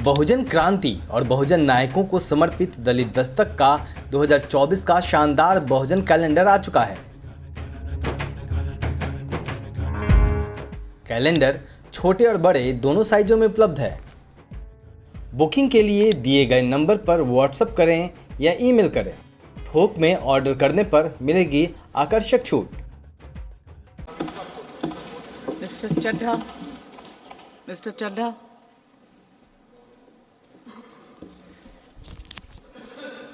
बहुजन क्रांति और बहुजन नायकों को समर्पित दलित दस्तक का 2024 का शानदार बहुजन कैलेंडर आ चुका है। कैलेंडर छोटे और बड़े दोनों साइजों में उपलब्ध है। बुकिंग के लिए दिए गए नंबर पर व्हाट्सएप करें या ईमेल करें। थोक में ऑर्डर करने पर मिलेगी आकर्षक छूट। मिस्टर चड्ढा,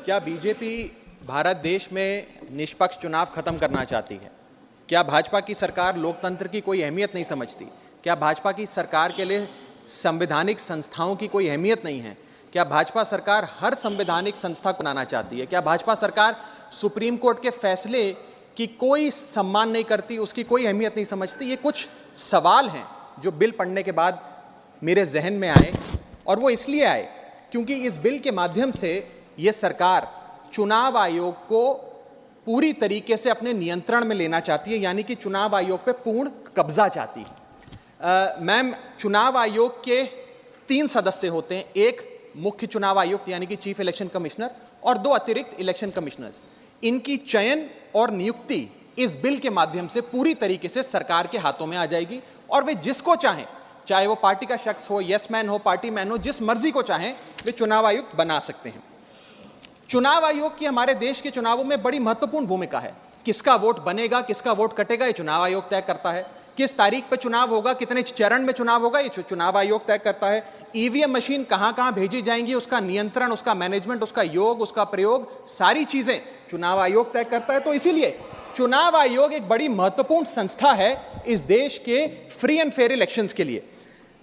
क्या बीजेपी भारत देश में निष्पक्ष चुनाव खत्म करना चाहती है? क्या भाजपा की सरकार लोकतंत्र की कोई अहमियत नहीं समझती? क्या भाजपा की सरकार के लिए संवैधानिक संस्थाओं की कोई अहमियत नहीं है? क्या भाजपा सरकार हर संवैधानिक संस्था को बनाना चाहती है? क्या भाजपा सरकार सुप्रीम कोर्ट के फैसले की कोई सम्मान नहीं करती, उसकी कोई अहमियत नहीं समझती? ये कुछ सवाल हैं जो बिल पढ़ने के बाद मेरे जहन में आए, और वो इसलिए आए क्योंकि इस बिल के माध्यम से ये सरकार चुनाव आयोग को पूरी तरीके से अपने नियंत्रण में लेना चाहती है, यानी कि चुनाव आयोग पे पूर्ण कब्जा चाहती है। मैम, चुनाव आयोग के 3 सदस्य होते हैं, एक मुख्य चुनाव आयुक्त यानी कि चीफ इलेक्शन कमिश्नर और 2 अतिरिक्त इलेक्शन कमिश्नर्स। इनकी चयन और नियुक्ति इस बिल के माध्यम से पूरी तरीके से सरकार के हाथों में आ जाएगी, और वे जिसको चाहें, चाहे वो पार्टी का शख्स हो, यस मैन हो, पार्टी मैन हो, जिस मर्जी को चाहें वे चुनाव आयुक्त बना सकते हैं। चुनाव आयोग की हमारे देश के चुनावों में बड़ी महत्वपूर्ण भूमिका है। किसका वोट बनेगा, किसका वोट कटेगा, ये चुनाव आयोग तय करता है। किस तारीख पर चुनाव होगा, कितने चरण में चुनाव होगा, ये चुनाव आयोग तय करता है। ईवीएम मशीन कहां कहां भेजी जाएंगी, उसका नियंत्रण, उसका मैनेजमेंट, उसका योग, उसका प्रयोग, सारी चीजें चुनाव आयोग तय करता है। तो इसीलिए चुनाव आयोग एक बड़ी महत्वपूर्ण संस्था है इस देश के फ्री एंड फेयर इलेक्शंस के लिए।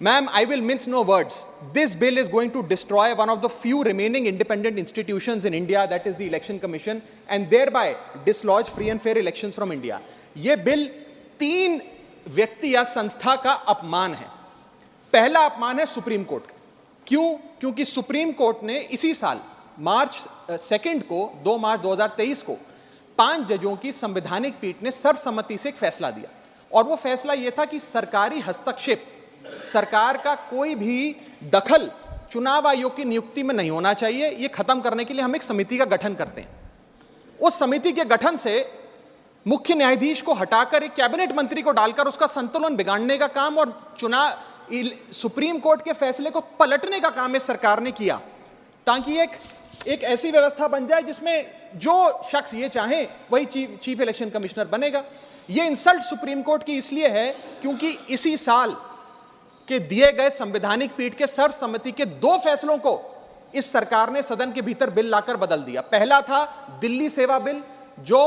Ma'am, I will mince no words. This bill is going to destroy one of the few remaining independent institutions in India, that is the Election Commission, and thereby dislodge free and fair elections from India. ये bill 3 व्यक्ति या संस्था का अपमान है। पहला अपमान है सुप्रीम कोर्ट का। क्यों? क्योंकि सुप्रीम कोर्ट ने इसी साल मार्च 2 को 2 मार्च 2023 को 5 जजों की संवैधानिक पीठ ने सर्वसम्मति से एक फैसला दिया, और वो फैसला ये था कि सरकारी हस्तक्षेप, सरकार का कोई भी दखल चुनाव आयोग की नियुक्ति में नहीं होना चाहिए। ये खत्म करने के लिए हम एक समिति का गठन करते हैं। उस समिति के गठन से मुख्य न्यायाधीश को हटाकर एक कैबिनेट मंत्री को डालकर उसका संतुलन बिगाड़ने का काम और सुप्रीम कोर्ट के फैसले को पलटने का काम इस सरकार ने किया, ताकि एक ऐसी व्यवस्था बन जाए जिसमें जो शख्स ये चाहे वही चीफ इलेक्शन कमिश्नर बनेगा। ये इंसल्ट सुप्रीम कोर्ट की इसलिए है क्योंकि इसी साल के दिए गए संवैधानिक पीठ के सर्वसम्मति के 2 फैसलों को इस सरकार ने सदन के भीतर बिल लाकर बदल दिया। पहला था दिल्ली सेवा बिल, जो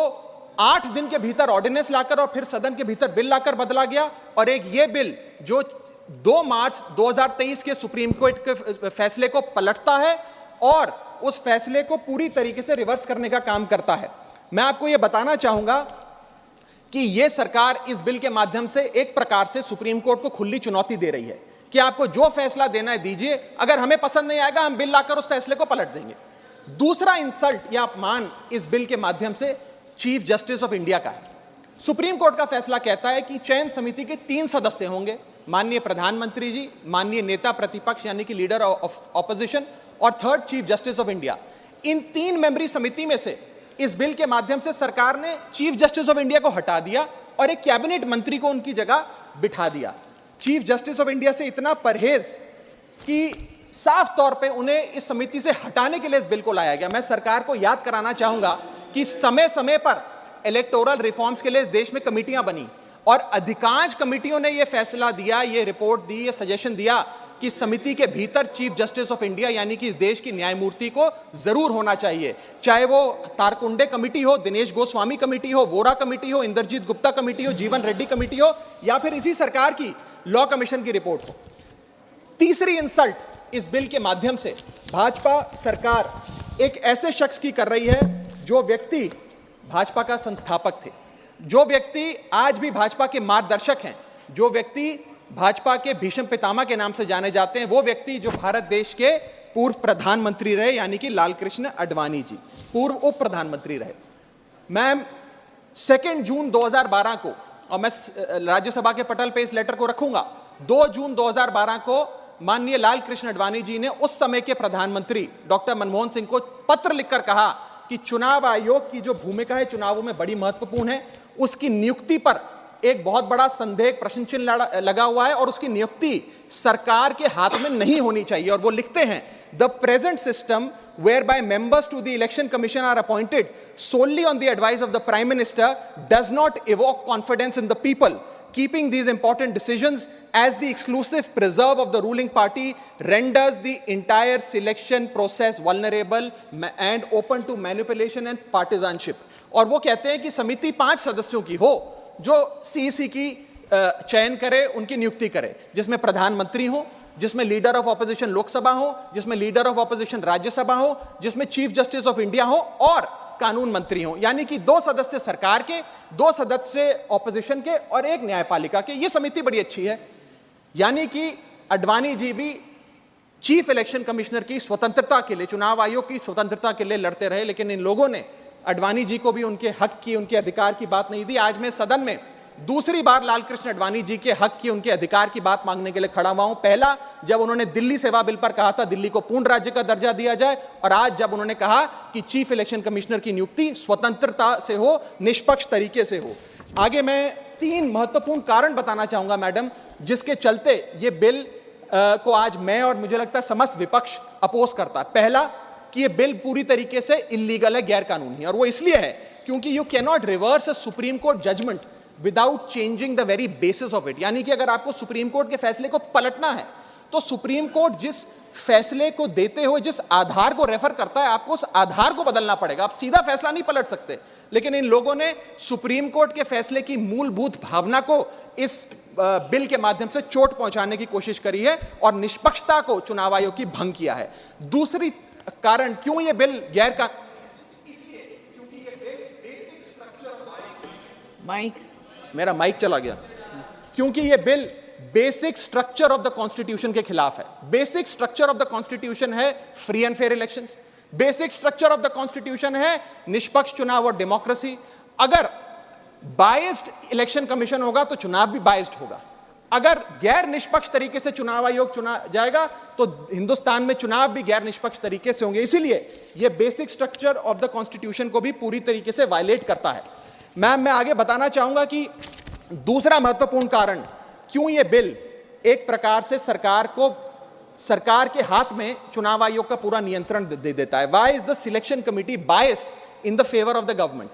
8 दिन के भीतर ऑर्डिनेंस लाकर और फिर सदन के भीतर बिल लाकर बदला गया, और एक ये बिल जो 2 मार्च 2023 के सुप्रीम कोर्ट के फैसले को पलटता है और उस फैसले को पूरी तरीके से रिवर्स करने का काम करता है। मैं आपको यह बताना चाहूंगा कि यह सरकार इस बिल के माध्यम से एक प्रकार से सुप्रीम कोर्ट को खुली चुनौती दे रही है कि आपको जो फैसला देना है दीजिए, अगर हमें पसंद नहीं आएगा हम बिल लाकर उस फैसले को पलट देंगे। दूसरा इंसल्ट या अपमान इस बिल के माध्यम से चीफ जस्टिस ऑफ इंडिया का है। सुप्रीम कोर्ट का फैसला कहता है कि चयन समिति के 3 सदस्य होंगे, माननीय प्रधानमंत्री जी, माननीय नेता प्रतिपक्ष यानी कि लीडर ऑफ ऑपोजिशन, और 3rd chief justice of India. इन 3 मेंबरी समिति में से इस बिल के माध्यम से सरकार ने चीफ जस्टिस ऑफ इंडिया को हटा दिया और एक कैबिनेट मंत्री को उनकी जगह बिठा दिया। चीफ जस्टिस ऑफ इंडिया से इतना परहेज कि साफ तौर पे उन्हें इस समिति से हटाने के लिए इस बिल को लाया गया। मैं सरकार को याद कराना चाहूंगा कि समय समय पर इलेक्टोरल रिफॉर्म्स के लिए इस देश में कमेटियां बनी, और अधिकांश कमेटियों ने यह फैसला दिया, ये रिपोर्ट दी, ये सजेशन दिया कि समिति के भीतर चीफ जस्टिस ऑफ इंडिया यानी कि इस देश की न्यायमूर्ति को जरूर होना चाहिए। चाहे वो तारकुंडे कमेटी हो, दिनेश गोस्वामी कमेटी हो, वोरा कमेटी हो, इंद्रजीत गुप्ता कमेटी हो, जीवन रेड्डी कमेटी हो, या फिर इसी सरकार की लॉ कमीशन की रिपोर्ट हो। तीसरी इंसल्ट इस बिल के माध्यम से भाजपा सरकार एक ऐसे शख्स की कर रही है जो व्यक्ति भाजपा का संस्थापक थे, जो व्यक्ति आज भी भाजपा के मार्गदर्शक हैं, जो व्यक्ति भाजपा के भीष्म पितामह के नाम से जाने जाते हैं, वो व्यक्ति जो भारत देश के पूर्व प्रधानमंत्री रहे, यानी कि लालकृष्ण आडवाणी जी, पूर्व उप प्रधानमंत्री रहे। मैम, 2 जून 2012 को, और मैं राज्यसभा के पटल पे इस लेटर को रखूंगा, 2 जून 2012 को माननीय लाल कृष्ण आडवाणी जी ने उस समय के प्रधानमंत्री डॉक्टर मनमोहन सिंह को पत्र लिखकर कहा कि चुनाव आयोग की जो भूमिका है चुनावों में बड़ी महत्वपूर्ण है, उसकी नियुक्ति पर एक बहुत बड़ा संदेह, प्रश्न चिन्ह लगा हुआ है और उसकी नियुक्ति सरकार के हाथ में नहीं होनी चाहिए। और वो लिखते हैं, the present system whereby members to the election commission are appointed solely on the advice of the prime minister does not evoke confidence in the people. Keeping these important decisions as the exclusive preserve of the ruling party renders the entire selection process vulnerable and open to manipulation and partisanship. और वो कहते हैं कि समिति 5 सदस्यों की हो जो सीईसी की चयन करे, उनकी नियुक्ति करे, जिसमें प्रधानमंत्री हो, जिसमें लीडर ऑफ ऑपोजिशन लोकसभा हो, जिसमें लीडर ऑफ ऑपोजिशन राज्यसभा हो, जिसमें चीफ जस्टिस ऑफ इंडिया हो और कानून मंत्री हो। यानी कि 2 सदस्य सरकार के, 2 सदस्य ऑपोजिशन के और 1 न्यायपालिका के। ये समिति बड़ी अच्छी है। यानी कि आडवाणी जी भी चीफ इलेक्शन कमिश्नर की स्वतंत्रता के लिए, चुनाव आयोग की स्वतंत्रता के लिए लड़ते रहे, लेकिन इन लोगों ने आडवाणी जी को भी उनके हक की, उनके अधिकार की बात नहीं दी। आज मैं सदन में दूसरी बार लाल कृष्ण आडवाणी जी के हक की, उनके अधिकार की बात मांगने के लिए खड़ा हुआ हूं। पहला जब उन्होंने दिल्ली सेवा बिल पर कहा था दिल्ली को पूर्ण राज्य का दर्जा दिया जाए, और आज जब उन्होंने कहा कि चीफ इलेक्शन कमिश्नर की नियुक्ति स्वतंत्रता से हो, निष्पक्ष तरीके से हो। आगे मैं 3 महत्वपूर्ण कारण बताना चाहूंगा मैडम, जिसके चलते ये बिल को आज मैं और मुझे लगता है समस्त विपक्ष अपोज करता है। पहला कि ये बिल पूरी तरीके से इलीगल है, गैर कानूनी है, और वो इसलिए है क्योंकि you can not reverse a Supreme Court judgment without changing the very basis of it. यानी कि अगर आपको सुप्रीम कोर्ट के फैसले को पलटना है तो सुप्रीम कोर्ट जिस फैसले को देते हुए जिस आधार को रेफर करता है, आपको उस आधार को बदलना पड़ेगा। आप सीधा फैसला नहीं पलट सकते। लेकिन इन लोगों ने सुप्रीम कोर्ट के फैसले की मूलभूत भावना को इस बिल के माध्यम से चोट पहुंचाने की कोशिश करी है और निष्पक्षता को चुनाव आयोग की भंग किया है। दूसरी कारण क्यों ये बिल गैर का, इसलिए क्योंकि ये bill basic structure of mic मेरा माइक चला गया, क्योंकि ये bill basic structure of the constitution के खिलाफ है। Basic structure of the constitution है free and fair elections, basic structure of the constitution है निष्पक्ष चुनाव और डेमोक्रेसी। अगर बायस्ड इलेक्शन कमीशन होगा तो चुनाव भी बायस्ड होगा। अगर गैर निष्पक्ष तरीके से चुनाव आयोग चुना जाएगा तो हिंदुस्तान में चुनाव भी गैर निष्पक्ष तरीके से होंगे। इसीलिए यह basic structure of the constitution को भी पूरी तरीके से वायलेट करता है। मैम, मैं आगे बताना चाहूंगा कि दूसरा महत्वपूर्ण कारण क्यों यह बिल एक प्रकार से सरकार के हाथ में चुनाव आयोग का पूरा नियंत्रण दे देता है। Why is the selection committee biased in the favour of the government?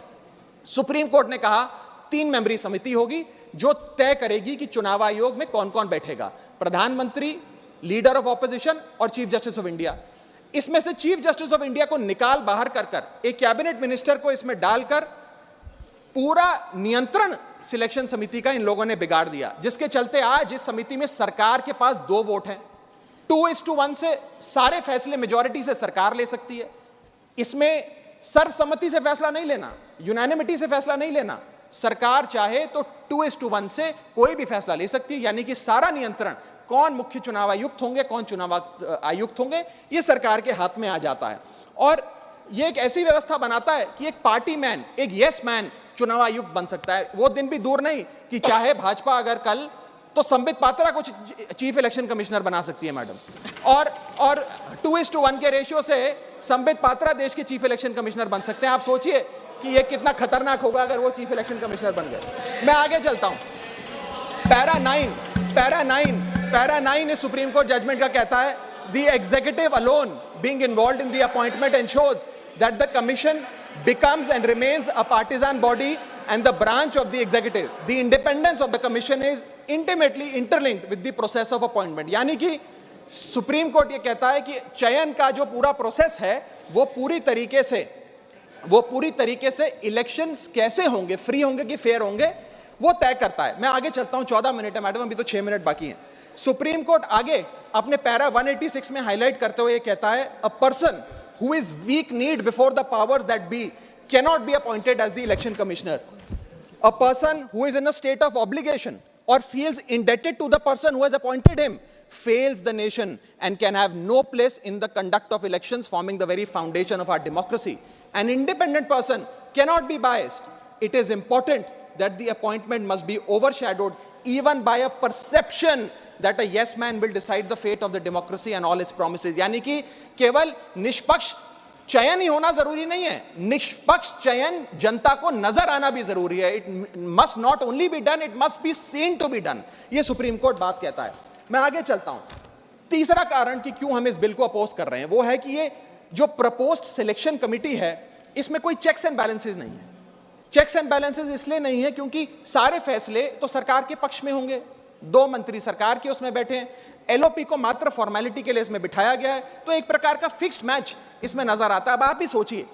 Supreme court ने कहा 3 मेंबरी समिति होगी जो तय करेगी कि चुनाव आयोग में कौन कौन बैठेगा, प्रधानमंत्री, लीडर ऑफ ऑपोजिशन और चीफ जस्टिस ऑफ इंडिया। इसमें से चीफ जस्टिस ऑफ इंडिया को निकाल बाहर कर एक कैबिनेट मिनिस्टर को इसमें डालकर पूरा नियंत्रण सिलेक्शन समिति का इन लोगों ने बिगाड़ दिया, जिसके चलते आज इस समिति में सरकार के पास 2 वोट हैं। 2:1 से सारे फैसले मेजॉरिटी से सरकार ले सकती है। इसमें सर्वसम्मति से फैसला नहीं लेना, यूनानिमिटी से फैसला नहीं लेना। सरकार चाहे तो 2:1 से कोई भी फैसला ले सकती है। यानी कि सारा नियंत्रण, कौन मुख्य चुनाव आयुक्त होंगे, कौन चुनाव आयुक्त होंगे, ये सरकार के हाथ में आ जाता है। और ये एक ऐसी व्यवस्था बनाता है कि एक पार्टी मैन, एक यस मैन चुनाव आयुक्त बन सकता है। वो दिन भी दूर नहीं कि चाहे भाजपा अगर कल तो संबित पात्रा को चीफ इलेक्शन कमिश्नर बना सकती है मैडम, और 2:1 के रेशियो से संबित पात्रा देश के चीफ इलेक्शन कमिश्नर बन सकते हैं। आप सोचिए कि ये कितना खतरनाक होगा अगर वो चीफ इलेक्शन कमिश्नर बन गए। मैं आगे चलता हूं। पैरा 9 इस सुप्रीम कोर्ट जजमेंट का कहता है, the executive alone being involved in the appointment ensures that the commission becomes and remains a partisan body and the branch of the executive. The independence of the commission is intimately interlinked with the process of appointment. यानी कि supreme court ये कहता है कि चयन का जो पूरा प्रोसेस है वो पूरी तरीके से इलेक्शंस कैसे होंगे, फ्री होंगे कि फेयर होंगे, वो तय करता है। मैं आगे चलता हूं, 14 मिनट है मैडम, अभी तो 6 मिनट बाकी हैं। सुप्रीम कोर्ट आगे अपने पैरा 186 में हाईलाइट करते हुए ये कहता है, a person who is weak kneed before the powers that be cannot be appointed as the election commissioner. A person who is in a state of obligation or feels indebted to the person who has appointed him fails the nation and can have no place in the conduct of elections, forming the very foundation of our democracy. An independent person cannot be biased. It is important that the appointment must be overshadowed even by a perception that a yes man will decide the fate of the democracy and all its promises. यानी कि केवल निष्पक्ष चयन ही होना जरूरी नहीं है, निष्पक्ष चयन जनता को नजर आना भी जरूरी है. It must not only be done, it must be seen to be done. ये सुप्रीम कोर्ट बात कहता है. मैं आगे चलता हूं. तीसरा कारण कि क्यों हम इस बिल को अपोज कर रहे हैं वो है कि ये जो प्रपोज्ड सिलेक्शन कमिटी है इसमें कोई चेक्स एंड बैलेंसेस नहीं है. चेक्स एंड बैलेंसेस इसलिए नहीं है क्योंकि सारे फैसले तो सरकार के पक्ष में होंगे. 2 मंत्री सरकार के उसमें बैठे हैं. एलओपी को मात्र फॉर्मेलिटी के लिए इसमें बिठाया गया है. तो एक प्रकार का फिक्स्ड मैच इसमें नजर आता है. अब आप ही सोचिए,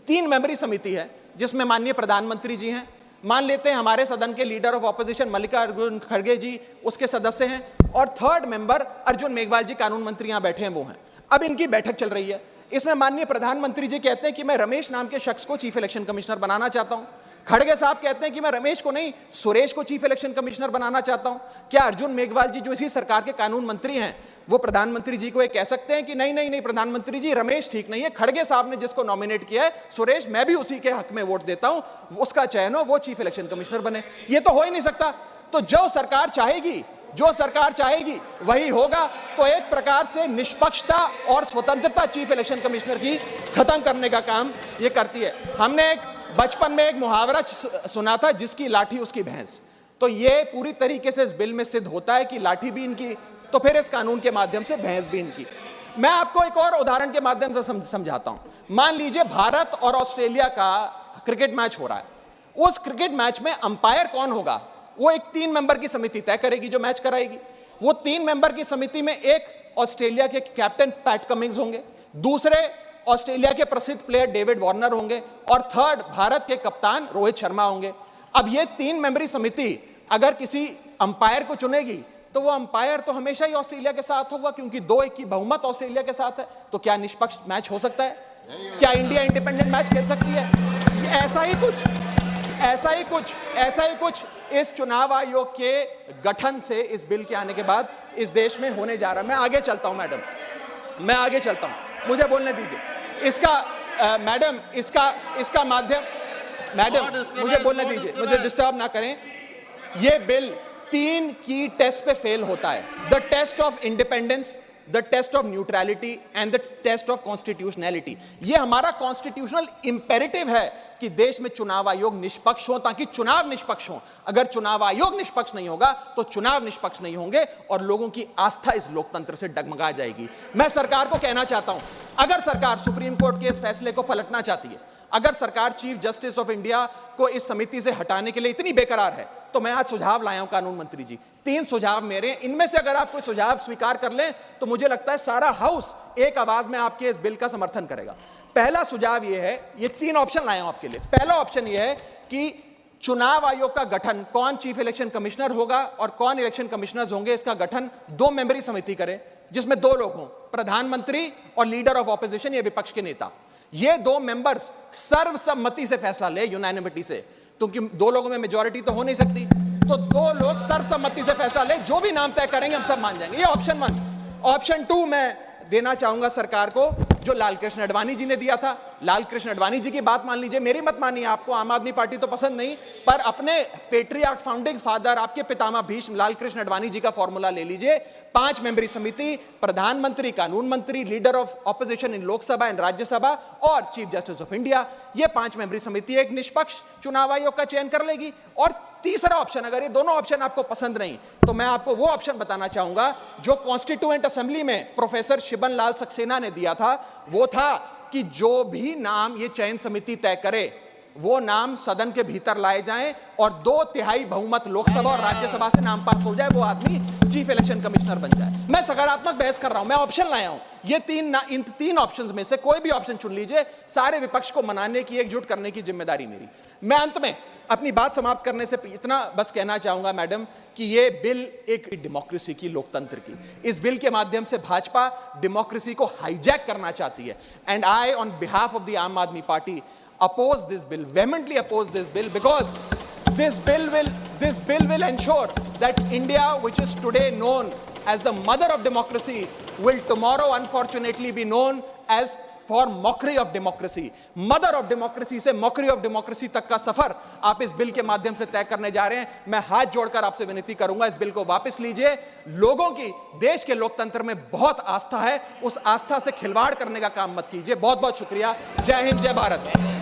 3 मेंबरी समिति है जिसमें माननीय प्रधानमंत्री जी हैं, मान लेते हैं हमारे सदन के लीडर ऑफ ऑपोजिशन मल्लिकार्जुन खड़गे जी उसके सदस्य हैं, और 3rd मेंबर अर्जुन मेघवाल जी कानून मंत्री यहां बैठे हैं वो हैं. अब इनकी बैठक चल रही है. इसमें माननीय प्रधानमंत्री जी कहते हैं कि मैं रमेश नाम के शख्स को चीफ इलेक्शन कमिश्नर बनाना चाहता हूं. खड़गे साहब कहते हैं कि मैं रमेश को नहीं सुरेश को चीफ इलेक्शन कमिश्नर बनाना चाहता हूं. क्या अर्जुन मेघवाल जी जो इसी सरकार के कानून मंत्री हैं वो प्रधानमंत्री जी को ये कह सकते हैं कि नहीं नहीं नहीं प्रधानमंत्री जी रमेश ठीक नहीं है, खड़गे साहब ने जिसको नॉमिनेट किया है सुरेश मैं भी उसी के हक में वोट देता हूं, उसका चयन हो, वो चीफ इलेक्शन कमिश्नर बने? ये तो हो ही नहीं सकता. तो जो सरकार चाहेगी वही होगा. तो एक प्रकार से निष्पक्षता और स्वतंत्रता चीफ इलेक्शन कमिश्नर की खत्म करने का काम ये करती है. हमने बचपन में एक मुहावरा सुना था, जिसकी लाठी उसकी भैंस. तो ये पूरी तरीके से इस बिल में सिद्ध होता है कि लाठी भी इनकी, तो फिर इस कानून के माध्यम से भैंस भी इनकी. मैं आपको एक और उदाहरण के माध्यम से समझाता हूं. मान लीजिए भारत और ऑस्ट्रेलिया का क्रिकेट मैच हो रहा है. उस क्रिकेट मैच में अंपायर कौन होगा वो एक 3 मेंबर की समिति तय करेगी जो मैच कराएगी. वो 3 मेंबर की समिति में एक ऑस्ट्रेलिया के कैप्टन पैट कमिंग्स होंगे, दूसरे ऑस्ट्रेलिया के प्रसिद्ध प्लेयर डेविड वार्नर होंगे, और 3rd भारत के कप्तान रोहित शर्मा होंगे. अब ये 3 मेंबरी समिति अगर किसी अंपायर को चुनेगी तो वो अंपायर तो हमेशा ही ऑस्ट्रेलिया के साथ होगा क्योंकि 2-1 की बहुमत ऑस्ट्रेलिया के साथ है. तो क्या निष्पक्ष मैच हो सकता है? क्या इंडिया इंडिपेंडेंट मैच खेल सकती है? ऐसा ही कुछ इस चुनाव आयोग के गठन से, इस बिल के आने के बाद इस देश में होने जा रहा है. मैं आगे चलता हूं मैडम, मैं आगे चलता हूं, मुझे बोलने दीजिए. इसका मैडम इसका माध्यम, मैडम मुझे बोलने दीजिए, मुझे डिस्टर्ब ना करें. ये बिल 3 की टेस्ट पे फेल होता है. The test of independence, the test of neutrality and the test of constitutionality. ये हमारा कॉन्स्टिट्यूशनल इंपेरेटिव है कि देश में चुनाव आयोग निष्पक्ष हो ताकि चुनाव निष्पक्ष हो. अगर चुनाव आयोग निष्पक्ष नहीं होगा तो चुनाव निष्पक्ष नहीं होंगे और लोगों की आस्था इस लोकतंत्र से डगमगा जाएगी. मैं सरकार को कहना चाहता हूं, अगर सरकार सुप्रीम कोर्ट के इस फैसले को पलटना चाहती है, अगर सरकार चीफ जस्टिस ऑफ इंडिया को इस समिति से हटाने के लिए इतनी बेकरार है, तो मैं आज सुझाव लाया हूं कानून मंत्री जी. 3 सुझाव मेरे, इनमें से अगर आप कोई सुझाव स्वीकार कर लें तो मुझे लगता है सारा हाउस एक आवाज में आपके इस बिल का समर्थन करेगा. पहला सुझाव यह है, ये 3 ऑप्शन लाया हूं आपके लिए. पहला ऑप्शन यह है कि चुनाव आयोग का गठन, कौन चीफ इलेक्शन कमिश्नर होगा और कौन इलेक्शन कमिश्नर्स होंगे, इसका गठन 2 मेंबरी समिति करे जिसमें 2 लोग हों, प्रधानमंत्री और लीडर ऑफ ऑपोजिशन, ये विपक्ष के नेता. ये 2 मेंबर्स सर्वसम्मति से फैसला ले, यूनानिमिटी से, क्योंकि 2 लोगों में मेजॉरिटी तो हो नहीं सकती. तो 2 लोग सर्वसम्मति से फैसला ले, जो भी नाम तय करेंगे हम सब मान जाएंगे. ये ऑप्शन 1. ऑप्शन 2 मैं देना चाहूंगा सरकार को, जो लालकृष्ण अडवाणी जी ने दिया था. लालकृष्ण अडवाणी जी की बात मान लीजिए, मेरी मत मानिए, आपको आम आदमी पार्टी तो पसंद नहीं, पर अपने पेट्रियार्क फाउंडिंग फादर, आपके पितामह भीष्म लालकृष्ण अडवाणी जी का फॉर्मूला ले लीजिए. 5 मेंबरी समिति, प्रधानमंत्री, कानून मंत्री, leader of opposition in Lok Sabha and Rajya Sabha और चीफ जस्टिस ऑफ इंडिया. ये 5 मेंबरी समिति एक निष्पक्ष चुनाव आयोग का चयन कर लेगी. और तीसरा ऑप्शन, अगर ये दोनों ऑप्शन आपको पसंद नहीं तो मैं आपको वो ऑप्शन बताना चाहूंगा जो कॉन्स्टिट्यूएंट असेंबली में प्रोफेसर शिबन लाल सक्सेना ने दिया था. वो था कि जो भी नाम ये चयन समिति तय करे वो नाम सदन के भीतर लाए जाएं और 2/3 बहुमत लोकसभा और राज्यसभा से नाम पास हो जाए, वो आदमी चीफ इलेक्शन कमिश्नर बन जाए. मैं सकारात्मक बहस कर रहा हूं, मैं ऑप्शन लाया हूं. ये इन 3 ऑप्शंस में से कोई भी ऑप्शन चुन लीजिए. सारे विपक्ष को मनाने की, एकजुट करने की जिम्मेदारी मेरी. मैं अंत में अपनी बात समाप्त करने से इतना बस कहना चाहूंगा मैडम कि ये बिल एक डेमोक्रेसी की, लोकतंत्र की, इस बिल के माध्यम से भाजपा डेमोक्रेसी को हाईजैक करना चाहती है. And I on behalf of the आम आदमी party oppose this bill, vehemently oppose this bill, because this bill will ensure that India, which is today known as the mother of democracy, will tomorrow unfortunately be known as for mockery of democracy. Mother of democracy से mockery of democracy तक का सफर आप इस bill के माध्यम से तय करने जा रहे हैं। मैं हाथ जोड़कर आपसे विनती करूंगा, इस बिल को वापस लीजिए। लोगों की देश के लोकतंत्र में बहुत आस्था है, उस आस्था से खिलवाड़ करने का काम मत कीजिए। बहुत बहुत शुक्रिया। जय हिंद, जय भारत।